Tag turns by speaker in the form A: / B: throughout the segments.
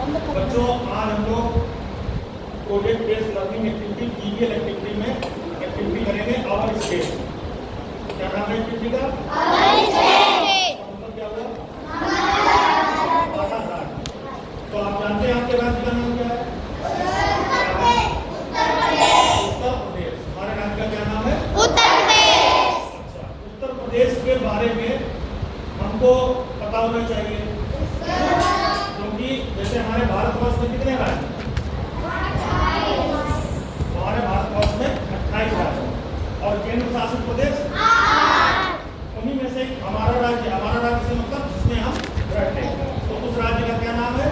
A: बच्चों आज हम लोग project based learning activity PVL activity में एक्टिविटी करेंगे आवर स्टेट। क्या नाम है एक्टिविटी का? मतलब क्या हुआ? हमारा राज्य। तो आप जानते हैं आपके राज्य का नाम क्या है? उत्तर प्रदेश। हमारे राज्य का क्या नाम है?
B: उत्तर प्रदेश।
A: अच्छा, उत्तर प्रदेश के बारे में हमको पता होना चाहिए, क्योंकि जैसे हमारे भारतवर्ष में कितने राज्य? हमारे भारतवर्ष में 28 राज्य और केंद्र शासित प्रदेश 8। उन्हीं में से हमारा राज्य से मतलब जिसमें हम रहते हैं, तो उस राज्य का क्या नाम है?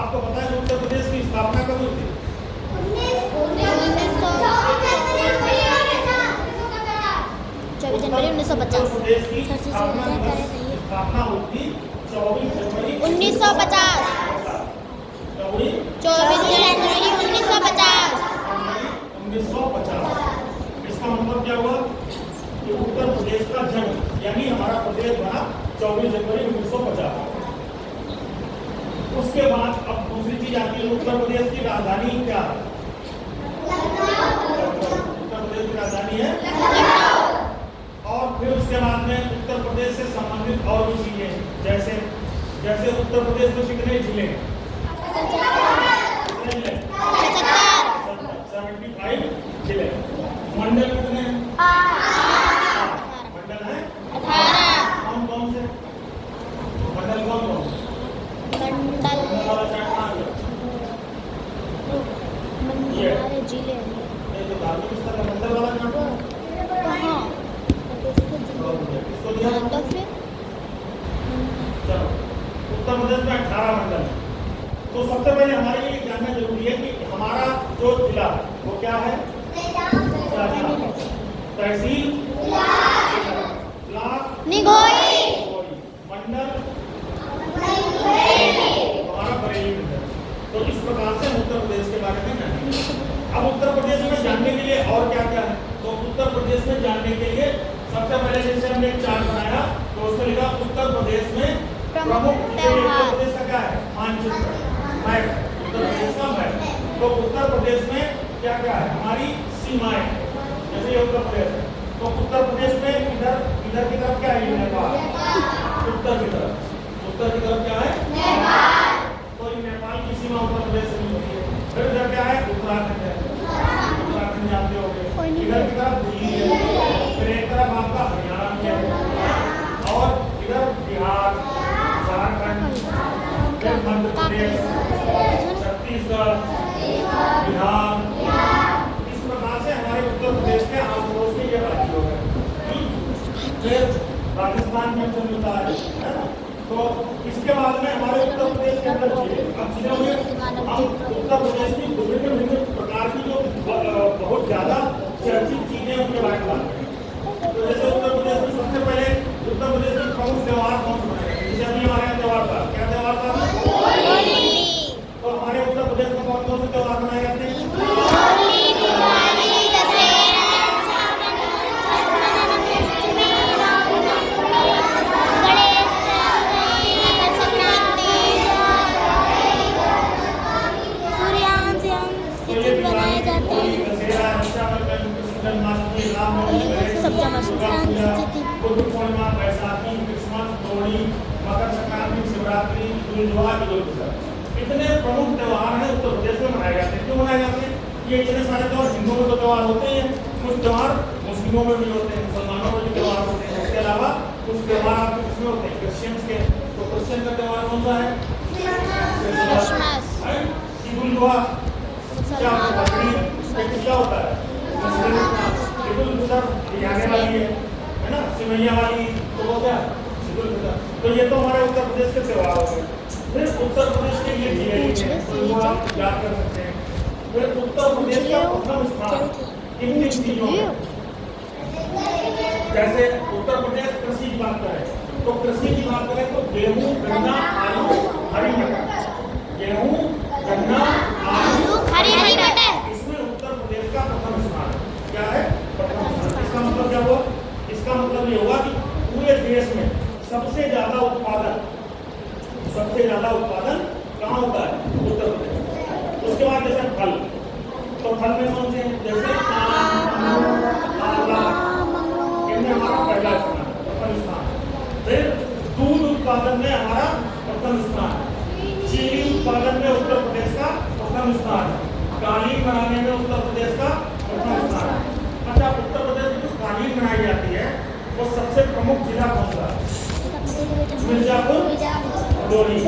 A: आपको पता है उत्तर प्रदेश की स्थापना कब हुई थी?
B: 24 जनवरी 1950।
A: उत्तर प्रदेश की स्थापना हुई थी 24 जनवरी
B: 1950। 24 जनवरी 1950।
A: इसका मतलब क्या हुआ कि उत्तर प्रदेश का जन्म यानी हमारा प्रदेश बना 24 जनवरी 1950। उसके बाद अब दूसरी चीज आती है, उत्तर प्रदेश की राजधानी क्या है? उत्तर प्रदेश की राजधानी है लखनऊ। और फिर उसके बाद में उत्तर प्रदेश से संबंधित और भी चीजें जैसे उत्तर प्रदेश में कितने जिले हैं? 75 जिले। मंडल कितने हैं? 8 मंडल है
B: 18।
A: कौन से मंडल? कौन वाला चार्ट आ गया?
B: मंडल जिले
A: ये जो धार्मिक स्थल है मंडल वाला चार्ट
B: कहाँ?
A: इसको दिया
B: तो फिर
A: चलो, उत्तर प्रदेश में 18 मंडल है। तो सबसे पहले हमारे लिए जानना जरूरी है कि हमारा जो जिला है वो क्या है? तहसील ब्लॉक
B: निगोई
A: मंडल हमारा बरेली मंडल। तो इस प्रकार से उत्तर प्रदेश के बारे में जानेंगे। अब उत्तर प्रदेश में जानने के लिए और क्या क्या है, तो उत्तर प्रदेश में जानने के लिए सबसे पहले जैसे हमने एक चार्ट बनाया तो उसमें लिखा उत्तर प्रदेश में प्रमुख त्योहार। उत्तर प्रदेश का क्या है? मानचित्र मैप, उत्तर प्रदेश का मैप। तो उत्तर प्रदेश में क्या क्या है? हमारी सीमाएं, जैसे ये उत्तर प्रदेश है तो उत्तर प्रदेश में इधर की तरफ क्या है? नेपाल। उत्तर की तरफ क्या है? नेपाल। तो ये नेपाल की सीमा उत्तर प्रदेश से नहीं होती है। फिर इधर क्या है? उत्तराखंड है, उत्तराखंड जानते होंगे। इधर की तरफ दिल्ली है, फिर एक तरफ आपका हरियाणा है और इधर बिहार, झारखंड, फिर मध्य प्रदेश, छत्तीसगढ़, बिहार। इस प्रकार से हमारे उत्तर प्रदेश के आस पड़ोस के ये राज्य हो गए। फिर राजस्थान में हमसे मिलता है ना? तो इसके बाद में हमारे उत्तर प्रदेश के अंदर जिले, अब जिले में हम उत्तर प्रदेश की विभिन्न प्रकार की जो बहुत ज्यादा चर्चित चीजें उनके बारे में बात करें। तो जैसे उत्तर प्रदेश में सबसे पहले उत्तर प्रदेश के प्रमुख त्योहार कौन से मनाए? जैसे अभी हमारे यहाँ त्योहार था, क्या त्योहार था? तो हमारे उत्तर प्रदेश में कौन कौन से त्योहार मनाए जाते हैं? बुद्ध पूर्णिमा, बैसाखी, क्रिसमस, लोहड़ी, मकर संक्रांति, शिवरात्रि, इतने प्रमुख त्योहार हैं उत्तर प्रदेश में मनाए जाते हैं। क्यों मनाए जाते हैं? ये इतने सारे त्योहार हिंदुओं में तो त्योहार होते हैं, कुछ त्योहार मुस्लिमों में भी होते हैं, मुसलमानों में भी त्योहार होते हैं। इसके अलावा कुछ त्योहार आपके किसमें होते हैं? क्रिश्चियंस के। तो क्रिश्चियन का त्योहार कौन सा है? ईद उल जुहा। क्या होता है? क्या होता है? ईद उल फितर आने वाली है ना, सिमैया वाली। तो वो क्या? तो ये तो हमारे उत्तर प्रदेश के त्योहार हो गए। फिर उत्तर प्रदेश के लिए जिले आप याद कर सकते हैं। फिर उत्तर प्रदेश का प्रथम स्थान किन चीजों में? जैसे उत्तर प्रदेश कृषि की बात करें तो कृषि की बात करें तो गेहूं, गन्ना, आलू, हरी मटर। गेहूं, गन्ना, आलू, हरी मटर, इसमें उत्तर प्रदेश का प्रथम स्थान क्या है? प्रथम स्थान। इसका मतलब क्या हुआ? इसका मतलब ये हुआ कि पूरे देश में सबसे ज्यादा उत्पादन सबसे ज्यादा उत्पादन कहाँ होता है? उत्तर प्रदेश। उसके बाद जैसे फल, तो फल में कौन से हैं? जैसे आम, आंवला, इनमें हमारा पहला स्थान है, प्रथम स्थान। फिर दूध उत्पादन में हमारा प्रथम स्थान है। चीनी उत्पादन में उत्तर प्रदेश का प्रथम स्थान है। कालीन बनाने में उत्तर प्रदेश का प्रथम स्थान है। अच्छा, उत्तर प्रदेश में जो कालीन बनाई जाती है वो सबसे प्रमुख जिला कौन सा है? मिर्जापुर, भदोही।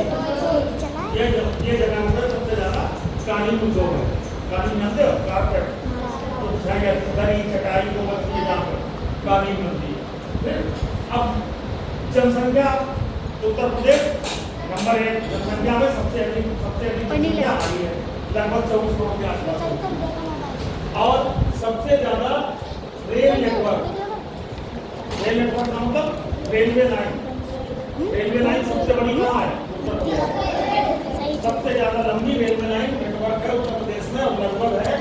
A: ये जगह में सबसे ज्यादा कालीन उद्योग है। कालीन जानते हो? कारपेट, दरी, चटाई को बनती है, जहाँ पर कालीन बनती है। फिर अब जनसंख्या, उत्तर प्रदेश नंबर 1 जनसंख्या में सबसे अधिक जनसंख्या हमारी है, लगभग 24 करोड़ के आसपास। और सबसे ज्यादा रेल नेटवर्क का मतलब रेलवे लाइन सबसे बड़ी कहाँ है? उत्तर प्रदेश। सबसे ज्यादा लंबी रेलवे लाइन नेटवर्क है उत्तर प्रदेश में, और लगभग है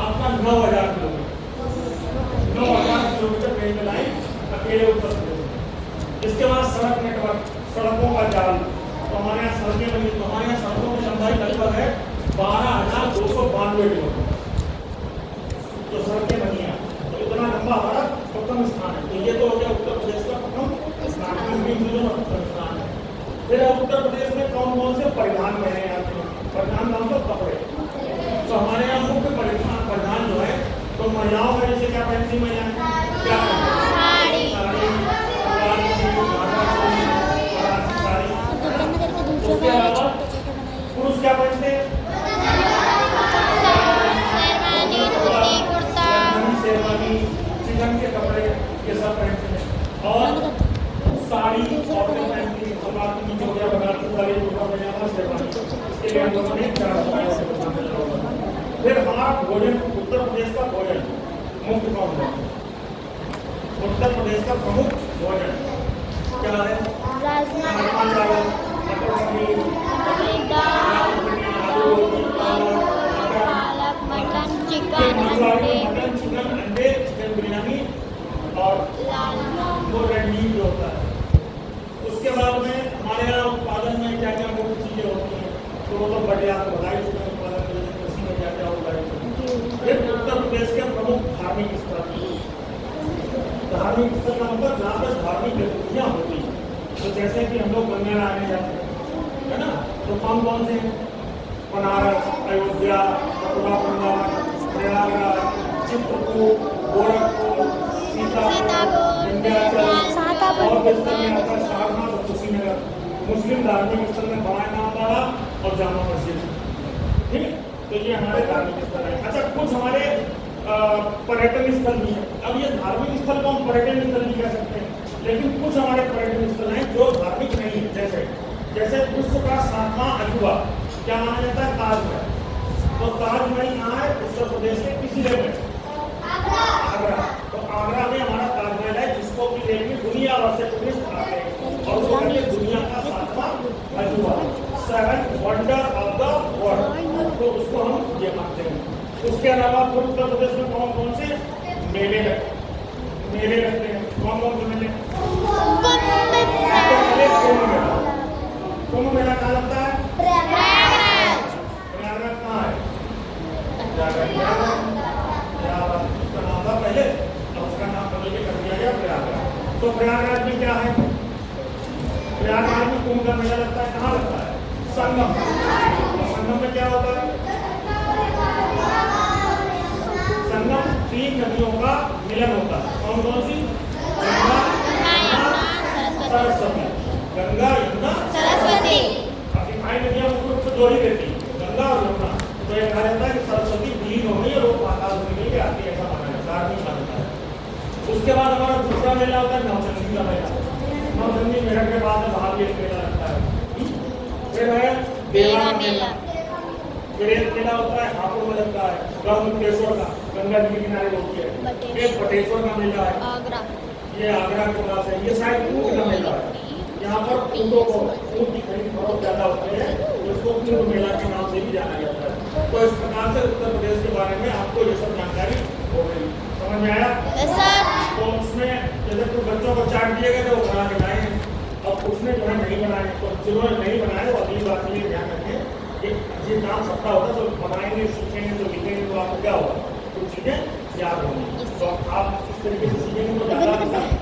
A: आपका 9000 किलोमीटर। 9000 किलोमीटर रेलवे लाइन अकेले उत्तर प्रदेश में। इसके बाद सड़क नेटवर्क, सड़कों का जाल, तो हमारे यहाँ सड़कें बनी, तो हमारे यहाँ सड़कों की लंबाई लगभग है 12,292 किलोमीटर जो सड़कें बनी है। तो इतना लंबा हमारा प्रथम स्थान है। तो ये तो हो गया उत्तर प्रदेश का प्रथम स्थान है। फिर उत्तर प्रदेश में कौन कौन से परिधान पहने जाते हैं? परिधान नाम तो कपड़े। तो हमारे यहाँ मुख्य परिधान जो है, तो महिलाओं में जैसे क्या पहनती महिलाएं? क्या साड़ी, उसके अलावा पुरुष क्या पहनते हैं? शेरवानी, चिकन के कपड़े, ये सब पहनते हैं। और साड़ी औरतें पहनती हैं, सलवार कमीज हो गया, बनारसी साड़ी, कुर्ता पजामा, शेरवानी। इसके लिए हम लोगों ने 4 फिर हमारा भोजन, उत्तर प्रदेश का भोजन मुख्य कौन है? उत्तर प्रदेश का प्रमुख भोजन क्या है? राजमा चावल, मटर पनीर, आलू रोटी, पालक,
B: मटन, चिकन,
A: अंडे, चिकन बिरयानी और वो रेड मीट जो होता है। उसके बाद में हमारे यहाँ उत्पादन में क्या क्या मुख्य चीजें होती हैं, तो वो तो बढ़िया आपको बताई चुके हैं। उत्पादन में कृषि में क्या क्या होता है। फिर उत्तर प्रदेश के प्रमुख धार्मिक स्थल, धार्मिक स्थल का मतलब जहाँ पर धार्मिक गतिविधियाँ होती हैं। तो जैसे कि हम लोग गंगा नहाने जाते हैं, है ना, तो कौन कौन से? बनारस, अयोध्या, मथुरा, वृंदावन, प्रयागराज, चित्रकूट, गोरखपुर, सीतापुर, विंध्याचल, और स्थल में आता है सारनाथ और कुशीनगर। मुस्लिम धार्मिक स्थल में बड़ा इमामबाड़ा और जामा मस्जिद। ठीक है, तो ये हमारे धार्मिक स्थल है। अच्छा, कुछ हमारे पर्यटन स्थल भी है। अब ये धार्मिक स्थल को हम पर्यटन स्थल भी कह सकते हैं, लेकिन कुछ हमारे पर्यटन स्थल हैं जो धार्मिक नहीं है। जैसे विश्व का 7वां अजूबा क्या माना जाता है? ताजमहल। तो ताजमहल कहाँ है? उत्तर प्रदेश के किसी जगह में? आगरा। तो आगरा में हमारा ताजमहल है, जिसको कि देखने दुनिया भर से टूरिस्ट आते हैं, और उसको कहते हैं दुनिया का 7वां अजूबा, 7th wonder of the world. तो उसको हम ये मानते हैं। उसके अलावा उत्तर प्रदेश में कौन कौन से मेले लगते हैं? कौन कौन से मेले? कुंभ मेला कहाँ लगता है? प्रयागराज कहाँ है? उसका नाम था पहले, अब उसका नाम बदल के कर दिया गया प्रयागराज। तो प्रयागराज में क्या है? प्रयागराज में कुंभ का मेला लगता है। कहाँ लगता है? संगम। संगम में क्या होता है? संगम 3 नदियों का मिलन होता है। कौन कौन सी? सरस्वती, गंगा, यमुना, सरस्वती। अब 5 नदियां मुख्य से जोड़ी देती हैं, गंगा और यमुना। तो ये कहा जाता है कि सरस्वती विलीन हो गई और वो पाताल में के आती है, ऐसा माना है, धार्मिक मान्यता है। उसके बाद हमारा दूसरा मेला होता है नवचंडी का मेला। नवचंडी मेला के बाद भाग्य मेला लगता है। फिर है देवा मेला। फिर एक मेला होता है हापुड़ में लगता है, गढ़मुक्तेश्वर का, गंगा जी के किनारे होती है। एक बटेश्वर का मेला है, आगरा, ये आगरा के पास है। ये शायद ऊँट का मेला है, यहाँ पर ऊँटों को, ऊँट की खरीद बहुत ज्यादा होती है, जिसको ऊँट मेला के नाम से भी जाना जाता है। तो इस प्रकार से उत्तर प्रदेश के बारे में आपको ये सब जानकारी हो गई, समझ में आया? तो उसमें जैसे कुछ बच्चों को चार्ट दिए गए थे, वो बना के लाए हैं। अब उसने जो है नहीं बनाए, तो जिन्होंने नहीं बनाए वो अगली बार के लिए ध्यान रखें कि ये नाम सप्ताह होता है, तो बनाएंगे, सीखेंगे, तो लिखेंगे, तो आपको क्या होगा, कुछ चीज़ें याद होंगी। तो आप इस तरीके से सीखेंगे तो ज़्यादा